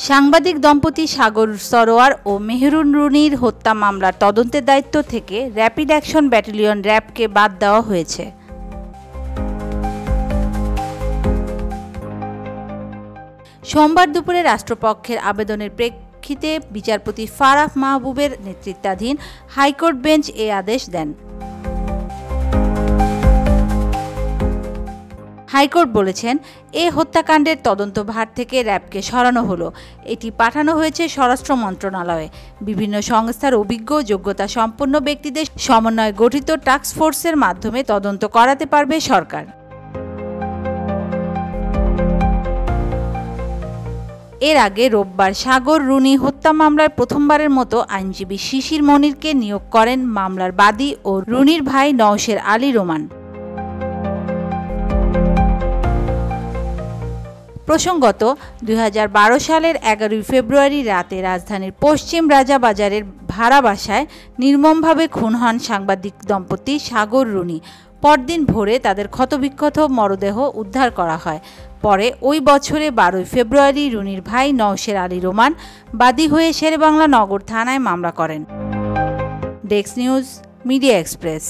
সাংবাদিক দম্পতি সাগর সরোয়ার ও মেহরুন রুনির হত্যা মামলার তদন্তের দায়িত্ব থেকে র্যাপিড অ্যাকশন ব্যাটালিয়ন র্যাবকে বাদ দেওয়া হয়েছে। সোমবার দুপুরে রাষ্ট্রপক্ষের আবেদনের প্রেক্ষিতে বিচারপতি ফারাহ মাহবুবের নেতৃত্বাধীন হাইকোর্ট বেঞ্চ এ আদেশ দেন। হাইকোর্ট বলেছেন, এ হত্যাকাণ্ডের তদন্তভার থেকে র্যাবকে সরানো হলো। এটি পাঠানো হয়েছে স্বরাষ্ট্র মন্ত্রণালয়ে। বিভিন্ন সংস্থার অভিজ্ঞ যোগ্যতা সম্পন্ন ব্যক্তিদের সমন্বয়ে গঠিত টাস্ক ফোর্সের মাধ্যমে তদন্ত করাতে পারবে সরকার। এর আগে রোববার সাগর রুনি হত্যা মামলায় প্রথমবারের মতো আইনজীবী শিশির মনিরকে নিয়োগ করেন মামলার বাদী ও রুনির ভাই নওশের আলী রোমান। প্রসঙ্গত, 2012 সালের 11 ফেব্রুয়ারি রাতে রাজধানীর পশ্চিম রাজাবাজারের ভাড়া বাসায় নির্মমভাবে খুন হন সাংবাদিক দম্পতি সাগর রুনি। পরদিন ভোরে তাদের ক্ষতবিক্ষত মরদেহ উদ্ধার করা হয়। পরে ওই বছরে 12 ফেব্রুয়ারি রুনির ভাই নওশের আলী রোমান বাদী হয়ে শেরেবাংলা নগর থানায় মামলা করেন। Desk news, media express.